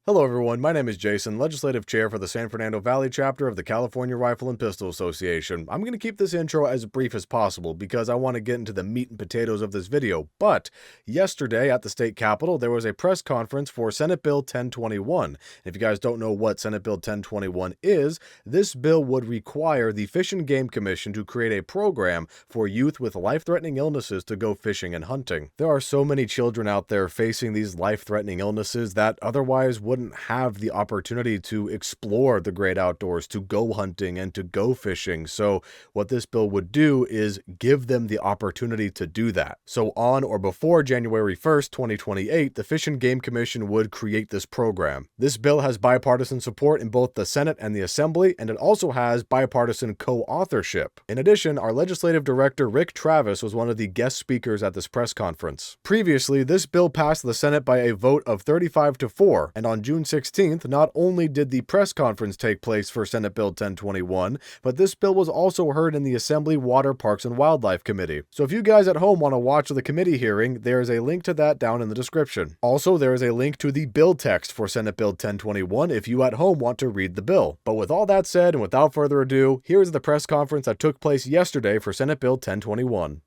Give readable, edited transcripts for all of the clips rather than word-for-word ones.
Hello everyone, my name is Jason, Legislative Chair for the San Fernando Valley Chapter of the California Rifle and Pistol Association. I'm going to keep this intro as brief as possible because I want to get into the meat and potatoes of this video, but yesterday at the state capitol there was a press conference for Senate Bill 1021. If you guys don't know what Senate Bill 1021 is, this bill would require the Fish and Game Commission to create a program for youth with life-threatening illnesses to go fishing and hunting. There are so many children out there facing these life-threatening illnesses that otherwise wouldn't have the opportunity to explore the great outdoors, to go hunting and to go fishing. So what this bill would do is give them the opportunity to do that. So on or before January 1st, 2028, the Fish and Game Commission would create this program. This bill has bipartisan support in both the Senate and the Assembly, and it also has bipartisan co-authorship. In addition, our legislative director Rick Travis was one of the guest speakers at this press conference. Previously, this bill passed the Senate by a vote of 35-4, and on June 16th, not only did the press conference take place for Senate Bill 1021, but this bill was also heard in the Assembly Water, Parks, and Wildlife Committee. So if you guys at home want to watch the committee hearing, there is a link to that down in the description. Also, there is a link to the bill text for Senate Bill 1021 if you at home want to read the bill. But with all that said, and without further ado, here's the press conference that took place yesterday for Senate Bill 1021.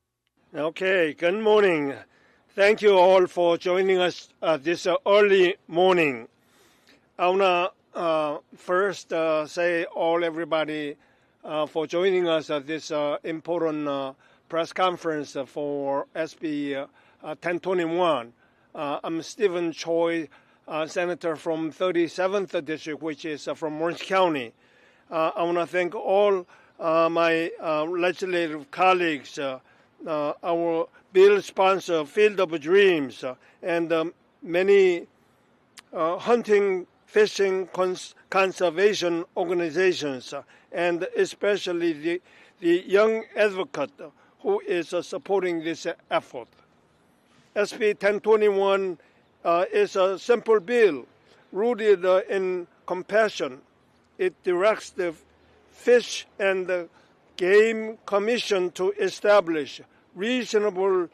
Okay, good morning. Thank you all for joining us this early morning. I want to first say everybody for joining us at this important press conference for SB 1021. I'm Steven Choi, Senator from 37th District, which is from Orange County. I want to thank all my legislative colleagues, our bill sponsor, Field of Dreams, and many hunting, fishing conservation organizations, and especially the young advocate who is supporting this effort. SB 1021 is a simple bill rooted in compassion. It directs the Fish and Game Commission to establish reasonable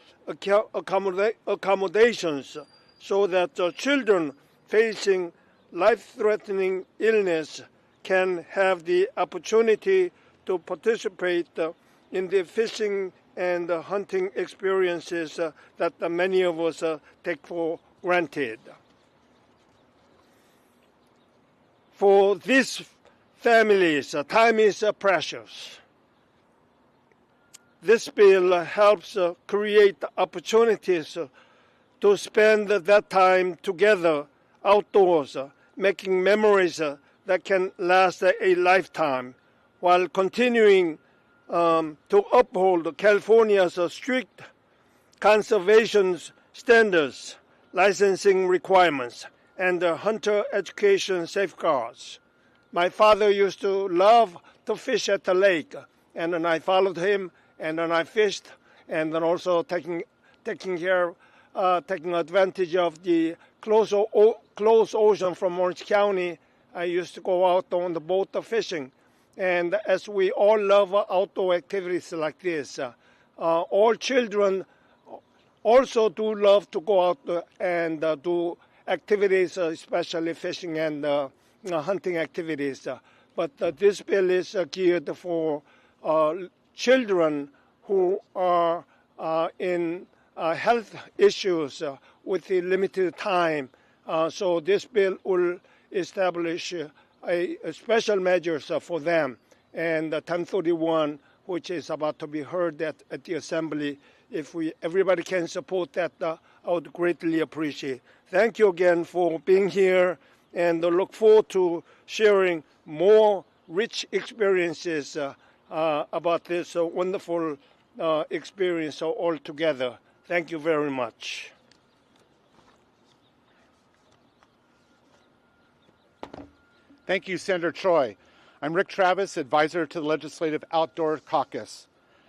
accommodations so that children facing life-threatening illness can have the opportunity to participate in the fishing and hunting experiences that many of us take for granted. For these families, time is precious. This bill helps create opportunities to spend that time together outdoors, making memories that can last a lifetime, while continuing to uphold California's strict conservation standards, licensing requirements, and hunter education safeguards. My father used to love to fish at the lake, and then I followed him, and then I fished, and then also taking advantage of the close ocean from Orange County. I used to go out on the boat fishing. And as we all love outdoor activities like this, all children also do love to go out and do activities, especially fishing and hunting activities. But this bill is geared for children who are in health issues with the limited time. So this bill will establish a special measures for them. And 1031, which is about to be heard at the Assembly, if everybody can support that, I would greatly appreciate. Thank you again for being here, and look forward to sharing more rich experiences about this wonderful experience altogether. Thank you very much. Thank you, Senator Choi. I'm Rick Travis, advisor to the Legislative Outdoor Caucus.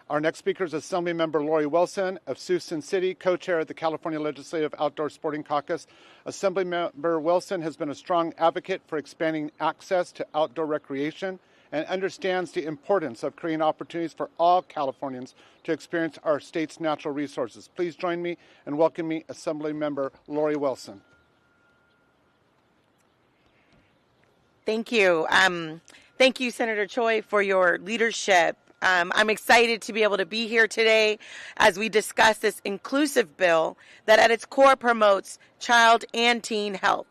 Our next speaker is Assemblymember Lori Wilson of Houston City, co-chair of the California Legislative Outdoor Sporting Caucus. Assemblymember Wilson has been a strong advocate for expanding access to outdoor recreation and understands the importance of creating opportunities for all Californians to experience our state's natural resources. Please join me in welcoming Assemblymember Lori Wilson. Thank you. Thank you, Senator Choi, for your leadership. I'm excited to be able to be here today as we discuss this inclusive bill that at its core promotes child and teen health.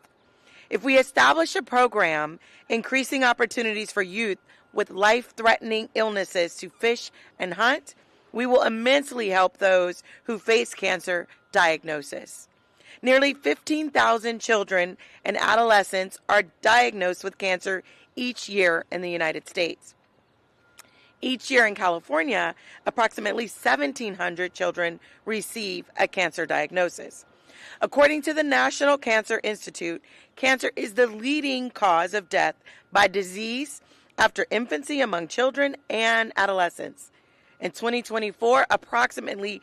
If we establish a program increasing opportunities for youth with life-threatening illnesses to fish and hunt, we will immensely help those who face cancer diagnosis. Nearly 15,000 children and adolescents are diagnosed with cancer each year in the United States. Each year in California, approximately 1,700 children receive a cancer diagnosis. According to the National Cancer Institute, cancer is the leading cause of death by disease after infancy among children and adolescents. In 2024, approximately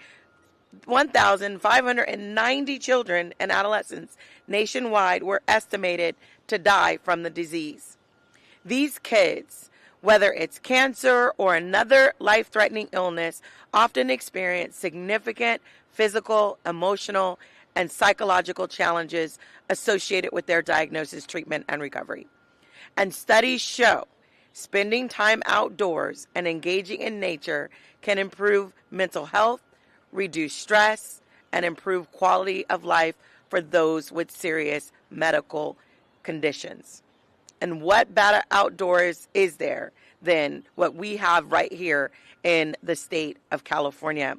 1,590 children and adolescents nationwide were estimated to die from the disease. These kids, whether it's cancer or another life-threatening illness, often experience significant physical, emotional, and psychological challenges associated with their diagnosis, treatment, and recovery. And studies show spending time outdoors and engaging in nature can improve mental health, reduce stress, and improve quality of life for those with serious medical conditions. And what better outdoors is there than what we have right here in the state of California?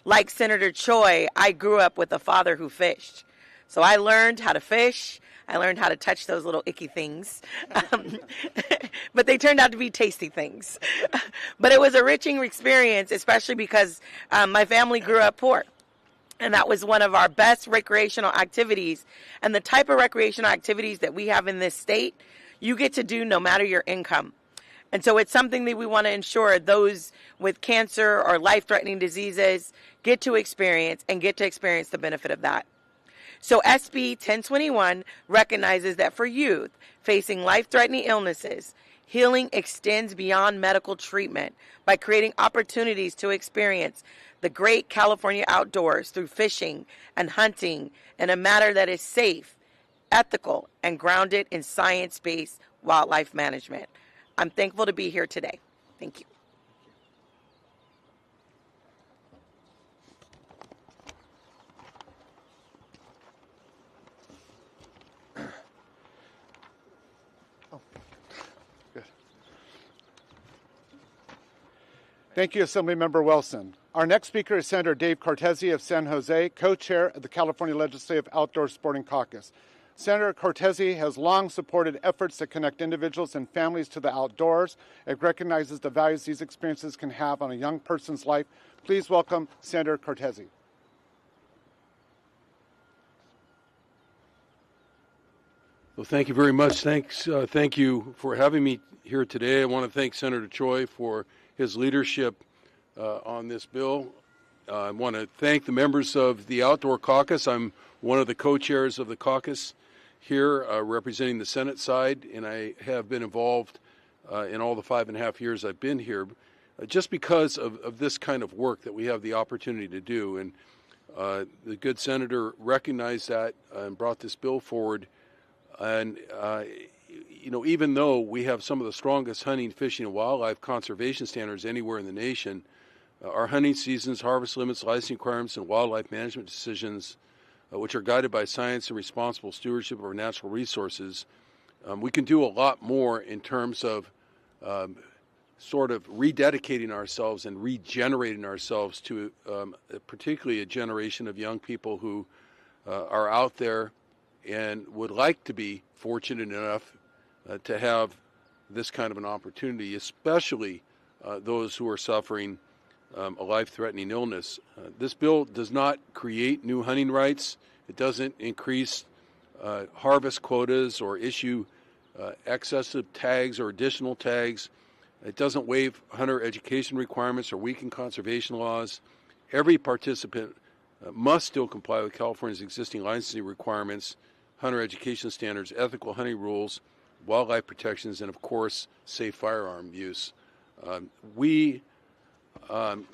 Like Senator Choi, I grew up with a father who fished. So I learned how to fish. I learned how to touch those little icky things. But they turned out to be tasty things. But it was a enriching experience, especially because my family grew up poor. And that was one of our best recreational activities. And the type of recreational activities that we have in this state, you get to do no matter your income. And so it's something that we want to ensure those with cancer or life-threatening diseases get to experience the benefit of that. So SB 1021 recognizes that for youth facing life-threatening illnesses, healing extends beyond medical treatment by creating opportunities to experience the great California outdoors through fishing and hunting in a manner that is safe, ethical, and grounded in science-based wildlife management. I'm thankful to be here today. Thank you. Thank you, Assemblymember Wilson. Our next speaker is Senator Dave Cortese of San Jose, co-chair of the California Legislative Outdoor Sporting Caucus. Senator Cortese has long supported efforts to connect individuals and families to the outdoors. It recognizes the values these experiences can have on a young person's life. Please welcome Senator Cortese. Well, thank you very much. Thank you for having me here today. I want to thank Senator Choi for his leadership on this bill. I want to thank the members of the Outdoor Caucus. I'm one of the co-chairs of the caucus here representing the Senate side, and I have been involved in all the 5.5 years I've been here just because of this kind of work that we have the opportunity to do. And the good senator recognized that and brought this bill forward. And you know, even though we have some of the strongest hunting, fishing, and wildlife conservation standards anywhere in the nation, our hunting seasons, harvest limits, licensing requirements, and wildlife management decisions, which are guided by science and responsible stewardship of our natural resources, we can do a lot more in terms of sort of rededicating ourselves and regenerating ourselves to particularly a generation of young people who are out there and would like to be fortunate enough to have this kind of an opportunity, especially those who are suffering a life-threatening illness. This bill does not create new hunting rights. It doesn't increase harvest quotas or issue excessive tags or additional tags. It doesn't waive hunter education requirements or weaken conservation laws. Every participant must still comply with California's existing licensing requirements, hunter education standards, ethical hunting rules, wildlife protections, and of course, safe firearm use. We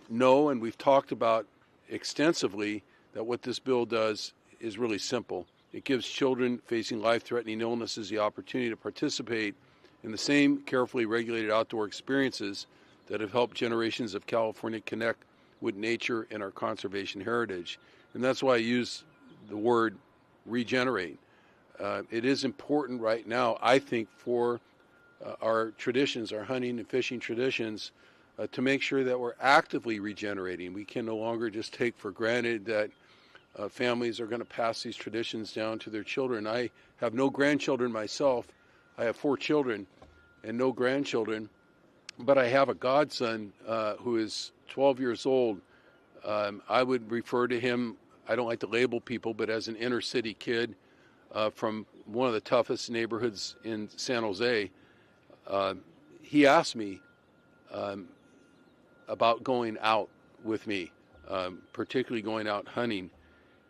know, and we've talked about extensively, that what this bill does is really simple. It gives children facing life-threatening illnesses the opportunity to participate and the same carefully regulated outdoor experiences that have helped generations of California connect with nature and our conservation heritage. And that's why I use the word regenerate. It is important right now, I think, for our traditions, our hunting and fishing traditions, to make sure that we're actively regenerating. We can no longer just take for granted that families are going to pass these traditions down to their children. I have no grandchildren myself. I have 4 children and no grandchildren, but I have a godson who is 12 years old. I would refer to him, I don't like to label people, but as an inner city kid from one of the toughest neighborhoods in San Jose. He asked me about going out with me, particularly going out hunting,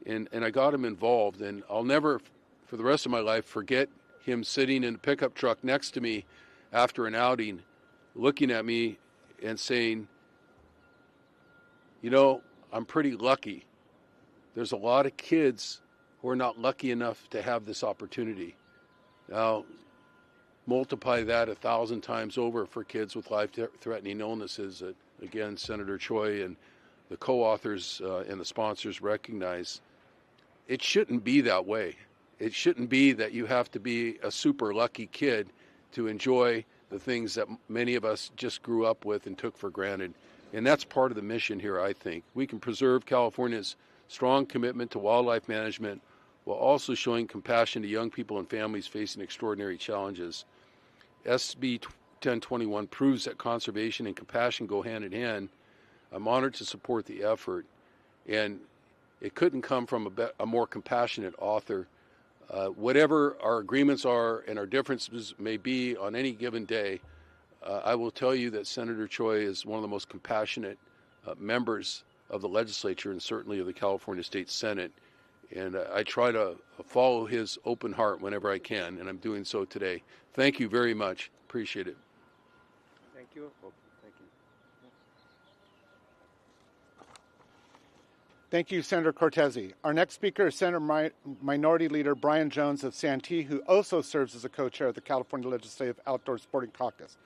and I got him involved, and I'll never, for the rest of my life, forget him sitting in a pickup truck next to me after an outing, looking at me and saying, you know, I'm pretty lucky. There's a lot of kids who are not lucky enough to have this opportunity. Now, multiply that 1,000 times over for kids with life-threatening illnesses that, again, Senator Choi and the co-authors and the sponsors recognize. It shouldn't be that way. It shouldn't be that you have to be a super lucky kid to enjoy the things that many of us just grew up with and took for granted. And that's part of the mission here, I think. We can preserve California's strong commitment to wildlife management while also showing compassion to young people and families facing extraordinary challenges. SB 1021 proves that conservation and compassion go hand in hand. I'm honored to support the effort, and it couldn't come from a more compassionate author. Whatever our agreements are and our differences may be on any given day, I will tell you that Senator Choi is one of the most compassionate members of the legislature and certainly of the California State Senate. And I try to follow his open heart whenever I can, and I'm doing so today. Thank you very much. Appreciate it. Thank you. Thank you, Senator Cortese. Our next speaker is Senator Minority Leader Brian Jones of Santee, who also serves as a co-chair of the California Legislative Outdoor Sporting Caucus.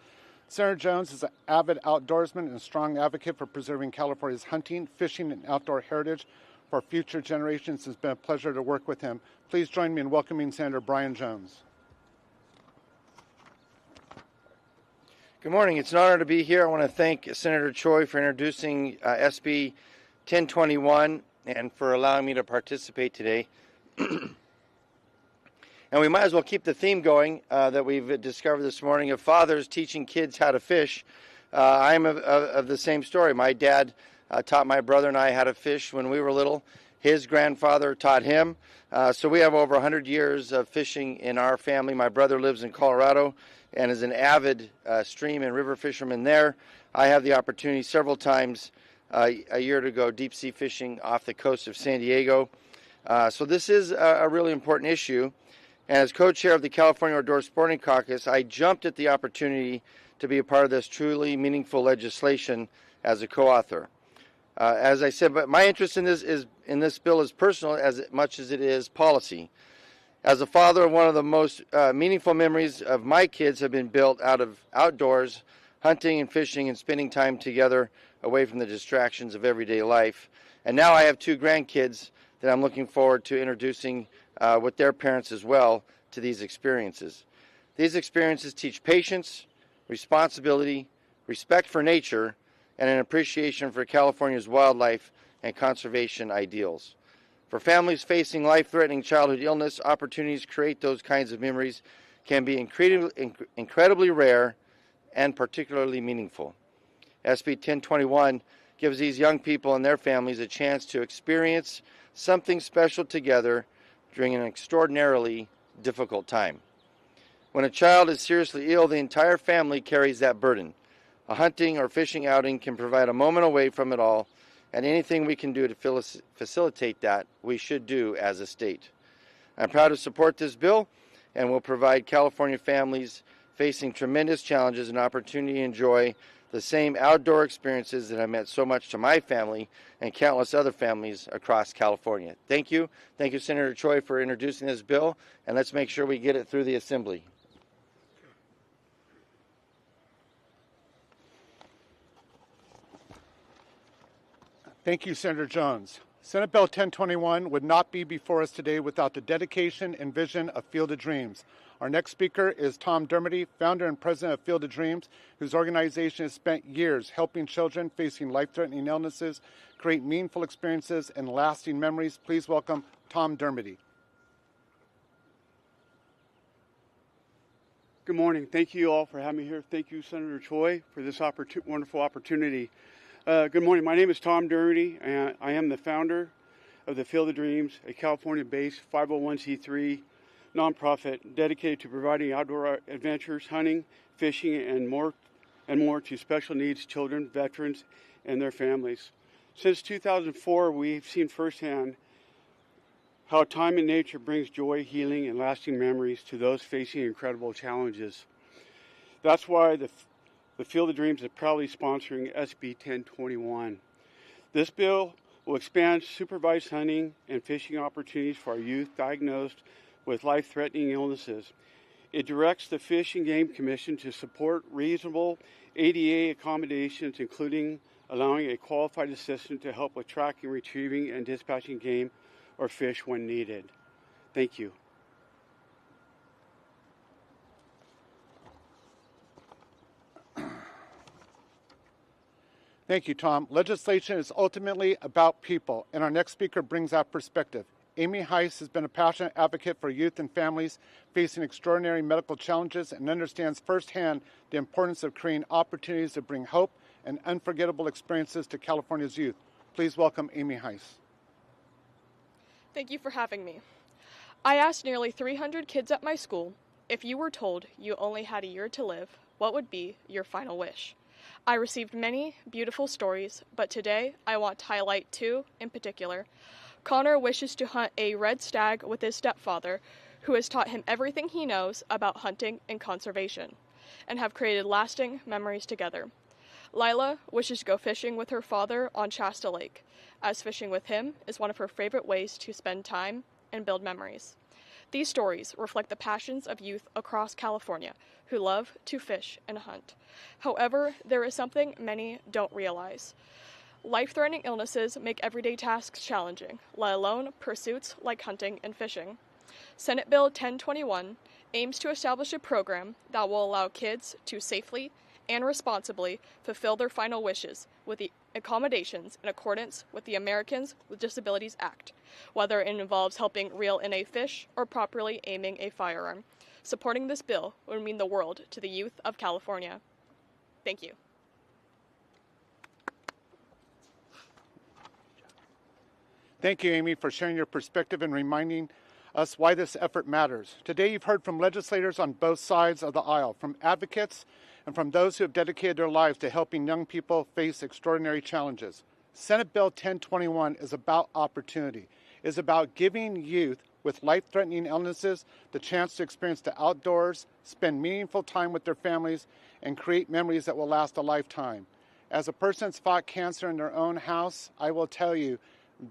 Senator Jones is an avid outdoorsman and a strong advocate for preserving California's hunting, fishing, and outdoor heritage for future generations. It's been a pleasure to work with him. Please join me in welcoming Senator Brian Jones. Good morning. It's an honor to be here. I want to thank Senator Choi for introducing SB 1021 and for allowing me to participate today. And we might as well keep the theme going that we've discovered this morning of fathers teaching kids how to fish. I'm of the same story. My dad taught my brother and I how to fish when we were little. His grandfather taught him. So we have over 100 years of fishing in our family. My brother lives in Colorado and is an avid stream and river fisherman there. I have the opportunity several times a year to go deep sea fishing off the coast of San Diego. So this is a really important issue. And as co-chair of the California Outdoor Sporting Caucus, I jumped at the opportunity to be a part of this truly meaningful legislation as a co-author. As I said, but my interest in this bill is personal as much as it is policy. As a father, one of the most meaningful memories of my kids have been built out of outdoors, hunting and fishing and spending time together away from the distractions of everyday life. And now I have 2 grandkids that I'm looking forward to introducing with their parents as well to these experiences. These experiences teach patience, responsibility, respect for nature, and an appreciation for California's wildlife and conservation ideals. For families facing life-threatening childhood illness, opportunities to create those kinds of memories can be incredibly rare and particularly meaningful. SB 1021 gives these young people and their families a chance to experience something special together during an extraordinarily difficult time. When a child is seriously ill, the entire family carries that burden. A hunting or fishing outing can provide a moment away from it all, and anything we can do to facilitate that, we should do as a state. I'm proud to support this bill and will provide California families facing tremendous challenges an opportunity to enjoy the same outdoor experiences that have meant so much to my family and countless other families across California. Thank you. Thank you, Senator Choi, for introducing this bill, and let's make sure we get it through the Assembly. Thank you, Senator Jones. Senate Bill 1021 would not be before us today without the dedication and vision of Field of Dreams. Our next speaker is Tom Dermody, founder and president of Field of Dreams, whose organization has spent years helping children facing life-threatening illnesses create meaningful experiences and lasting memories. Please welcome Tom Dermody. Good morning. Thank you all for having me here. Thank you, Senator Choi, for this wonderful opportunity. Good morning. My name is Tom Dermody, and I am the founder of the Field of Dreams, a California-based 501c3 nonprofit dedicated to providing outdoor adventures, hunting, fishing, and more to special needs children, veterans, and their families. Since 2004, we've seen firsthand how time in nature brings joy, healing, and lasting memories to those facing incredible challenges. That's why the Field of Dreams is proudly sponsoring SB 1021. This bill will expand supervised hunting and fishing opportunities for our youth diagnosed with life-threatening illnesses. It directs the Fish and Game Commission to support reasonable ADA accommodations, including allowing a qualified assistant to help with tracking, retrieving, and dispatching game or fish when needed. Thank you. Thank you, Tom. Legislation is ultimately about people, and our next speaker brings that perspective. Amy Heiss has been a passionate advocate for youth and families facing extraordinary medical challenges and understands firsthand the importance of creating opportunities to bring hope and unforgettable experiences to California's youth. Please welcome Amy Heiss. Thank you for having me. I asked nearly 300 kids at my school, if you were told you only had a year to live, what would be your final wish? I received many beautiful stories, but today I want to highlight two in particular. Connor wishes to hunt a red stag with his stepfather, who has taught him everything he knows about hunting and conservation, and have created lasting memories together. Lila wishes to go fishing with her father on Shasta Lake, as fishing with him is one of her favorite ways to spend time and build memories. These stories reflect the passions of youth across California who love to fish and hunt. However, there is something many don't realize. Life-threatening illnesses make everyday tasks challenging, let alone pursuits like hunting and fishing. Senate Bill 1021 aims to establish a program that will allow kids to safely and responsibly fulfill their final wishes with the accommodations in accordance with the Americans with Disabilities Act, whether it involves helping reel in a fish or properly aiming a firearm. Supporting this bill would mean the world to the youth of California. Thank you. Thank you, Amy, for sharing your perspective and reminding us why this effort matters. Today, you've heard from legislators on both sides of the aisle, from advocates and from those who have dedicated their lives to helping young people face extraordinary challenges. Senate Bill 1021 is about opportunity. It is about giving youth with life-threatening illnesses the chance to experience the outdoors, spend meaningful time with their families, and create memories that will last a lifetime. As a person that's fought cancer in their own house, I will tell you,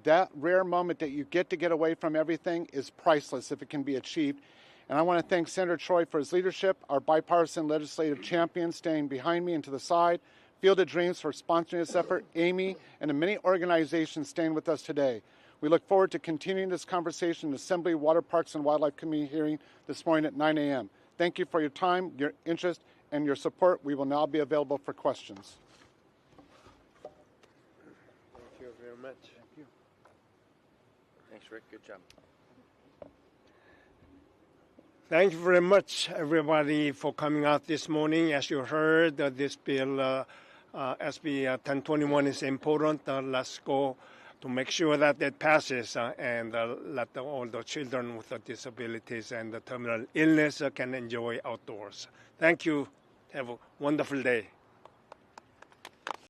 that rare moment that you get to get away from everything is priceless if it can be achieved. And I want to thank Senator Choi for his leadership, our bipartisan legislative champions staying behind me and to the side, Field of Dreams for sponsoring this effort, Amy, and the many organizations staying with us today. We look forward to continuing this conversation in the Assembly, Water Parks, and Wildlife Committee hearing this morning at 9 a.m. Thank you for your time, your interest, and your support. We will now be available for questions. Thank you very much. Thanks, Rick. Good job. Thank you very much, everybody, for coming out this morning. As you heard, this bill, SB 1021, is important. Let's go to make sure that it passes and let all the children with the disabilities and the terminal illness can enjoy outdoors. Thank you. Have a wonderful day.